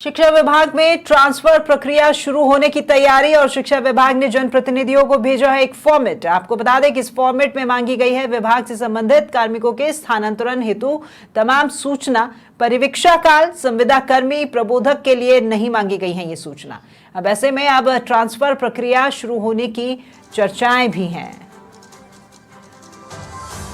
शिक्षा विभाग में ट्रांसफर प्रक्रिया शुरू होने की तैयारी और शिक्षा विभाग ने जनप्रतिनिधियों को भेजा है एक फॉर्मेट। आपको बता दें कि इस फॉर्मेट में मांगी गई है विभाग से संबंधित कार्मिकों के स्थानांतरण हेतु तमाम सूचना। परिवीक्षा काल, संविदा कर्मी, प्रबोधक के लिए नहीं मांगी गई है ये सूचना। अब ऐसे में अब ट्रांसफर प्रक्रिया शुरू होने की चर्चाएं भी हैं।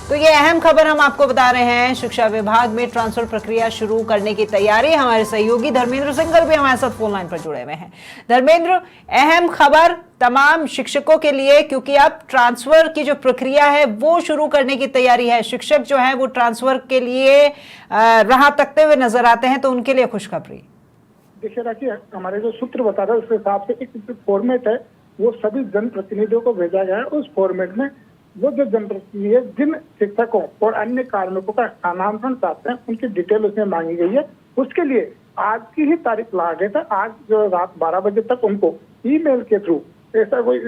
तो ये अहम खबर हम आपको बता रहे हैं। शिक्षा विभाग में ट्रांसफर प्रक्रिया शुरू करने की तैयारी। हमारे सहयोगी धर्मेंद्र सिंघल भी हमारे साथ फोन लाइन पर जुड़े हुए हैं। धर्मेंद्र, अहम खबर तमाम शिक्षकों के लिए, क्योंकि अब ट्रांसफर की जो प्रक्रिया है वो शुरू करने की तैयारी है। शिक्षक जो है वो ट्रांसफर के लिए राह तकते हुए नजर आते हैं, तो उनके लिए खुशखबरी। देखिए राखी, हमारे जो सूत्र बता रहे हैं उसके हिसाब से एक फॉर्मेट है वो सभी जनप्रतिनिधियों को भेजा गया है। उस फॉर्मेट में वो जो जनप्रतिनिधि जिन शिक्षकों और अन्य कार्मिकों का स्थानांतरण चाहते हैं उनकी डिटेल उसमें मांगी गई है। उसके लिए आज की ही तारीख लगा गया था। आज जो रात 12 बजे तक उनको ईमेल के थ्रू ऐसा कोई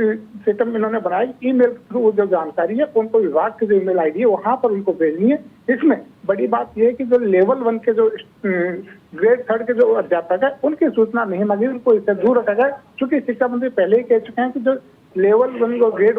सिस्टम इन्होंने बनाया। ईमेल के थ्रू जो जानकारी है उनको विभाग की जो ईमेल आईडी है वहां पर उनको भेजनी है। इसमें बड़ी बात यह है कि जो लेवल 1 के जो ग्रेड 3 के जो अध्यापक है उनकी सूचना नहीं मांगी, उनको इससे दूर रखा जाए। क्योंकि शिक्षा मंत्री पहले ही कह चुके हैं कि जो लेवल 1 और ग्रेड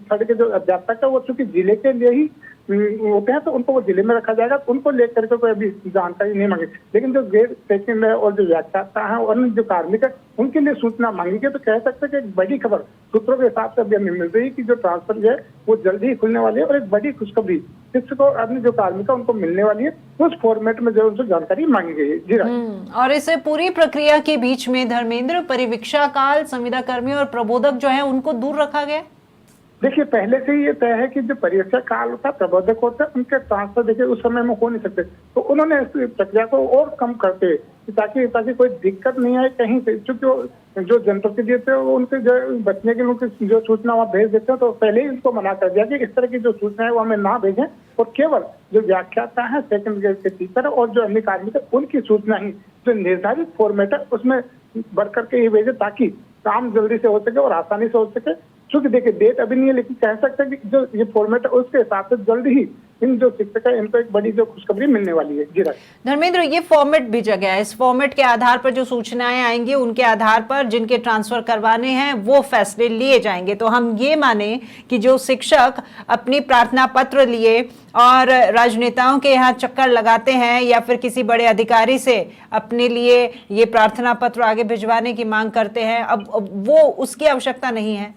3 के जो अध्यापक है वो चूंकि जिले के लिए ही होते हैं तो उनको वो जिले में रखा जाएगा। उनको लेकर के कोई अभी जानकारी नहीं मांगी। लेकिन जो ग्रेड 2 है और जो व्याख्याता है और जो कार्मिक है उनके लिए सूचना मांगी गई। तो कह सकते हैं कि एक बड़ी खबर सूत्रों के हिसाब से अभी हमें मिल रही है कि जो ट्रांसफर जो है वो जल्दी ही खुलने वाली है। और एक बड़ी खुशखबरी शिक्षकों और अन्य जो कार्मिक है उनको मिलने वाली है। उस फॉर्मेट में जो उनसे जानकारी मांगी गई है। जी और इस पूरी प्रक्रिया के बीच में धर्मेंद्र, परिवीक्षा काल, संविदा कर्मी और प्रबोधक जो है उनको दूर रखा गया। देखिए, पहले से ही ये तय है कि जो परीक्षा काल होता है, प्रबोधक होता है, उनके ट्रांसफर देखिए उस समय में हो नहीं सकते। तो उन्होंने इस प्रक्रिया को और कम करते ताकि कोई दिक्कत नहीं आए कहीं से। क्योंकि जो जनप्रतिनिधि थे वो उनसे जो बचने के उनकी जो सूचना वहाँ भेज देते हैं, तो पहले ही उनको मना कर दिया कि इस तरह की जो सूचना है वो हमें ना भेजें। और केवल जो व्याख्याता है, सेकंड ग्रेड के टीचर और जो अन्य कार्मिक है उनकी सूचना ही जो निर्धारित फॉर्मेट है उसमें भर करके ही भेजे, ताकि काम जल्दी से हो सके और आसानी से हो सके। क्योंकि देखिए डेट अभी नहीं है, लेकिन कह सकते हैं कि जो ये फॉर्मेट है उसके हिसाब से जल्द ही इन जो शिक्षक है इनको एक बड़ी जो खुशखबरी मिलने वाली है। जी धर्मेंद्र, ये फॉर्मेट भेजा गया है। इस फॉर्मेट के आधार पर जो सूचनाएं आएंगी उनके आधार पर जिनके ट्रांसफर करवाने हैं वो फैसले लिए जाएंगे। तो हम ये माने कि जो शिक्षक अपनी प्रार्थना पत्र लिए और राजनेताओं के यहाँ चक्कर लगाते हैं या फिर किसी बड़े अधिकारी से अपने लिए ये प्रार्थना पत्र आगे भिजवाने की मांग करते हैं, अब वो उसकी आवश्यकता नहीं है।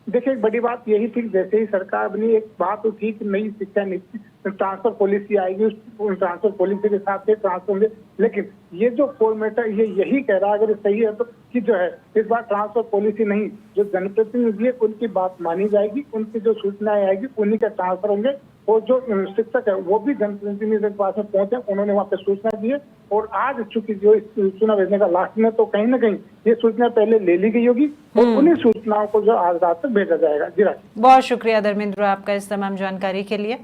देखिए, एक बड़ी बात यही थी, जैसे ही सरकार बनी एक बात तो थी कि नई शिक्षा नीति ट्रांसफर पॉलिसी आएगी, उस ट्रांसफर पॉलिसी के साथ से ट्रांसफर होंगे। लेकिन ये जो फॉर्मेट है ये यही कह रहा है, अगर सही है तो, कि जो है इस बार ट्रांसफर पॉलिसी नहीं, जो जनप्रतिनिधि है उनकी बात मानी जाएगी, उनकी जो सूचनाएं आएगी उन्हीं का ट्रांसफर होंगे। और जो शिक्षक है वो भी जनप्रतिनिधि के पास में पहुंचे, उन्होंने वहाँ पे सूचना दी है। और आज चूंकि जो सूचना भेजने का लास्ट में, तो कहीं ना कहीं ये सूचना पहले ले ली गई होगी और उन्हीं सूचनाओं को जो आज रात तक भेजा जाएगा। जी राखी, बहुत शुक्रिया धर्मेंद्र आपका इस तमाम जानकारी के लिए।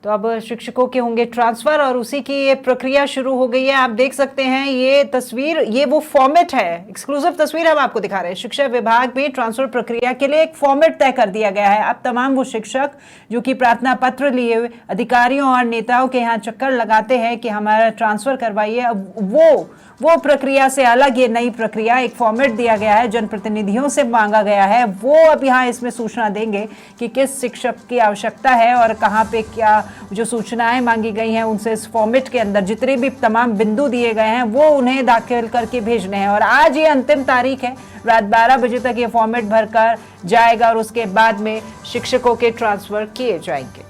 तो अब शिक्षकों के होंगे ट्रांसफर और उसी की ये प्रक्रिया शुरू हो गई है। आप देख सकते हैं ये तस्वीर, ये वो फॉर्मेट है, एक्सक्लूसिव तस्वीर हम आपको दिखा रहे हैं। शिक्षा विभाग में ट्रांसफर प्रक्रिया के लिए एक फॉर्मेट तय कर दिया गया है। अब तमाम वो शिक्षक जो कि प्रार्थना पत्र लिए हुए अधिकारियों और नेताओं के यहाँ चक्कर लगाते हैं कि हमारा ट्रांसफर करवाइए, अब वो प्रक्रिया से अलग ये नई प्रक्रिया, एक फॉर्मेट दिया गया है, जनप्रतिनिधियों से मांगा गया है। वो अब यहाँ इसमें सूचना देंगे कि किस शिक्षक की आवश्यकता है और कहाँ पे क्या जो सूचनाएं मांगी गई हैं उनसे इस फॉर्मेट के अंदर जितने भी तमाम बिंदु दिए गए हैं वो उन्हें दाखिल करके भेजने हैं। और आज ये अंतिम तारीख है, रात 12 बजे तक ये फॉर्मेट भरकर जाएगा और उसके बाद में शिक्षकों के ट्रांसफर किए जाएंगे।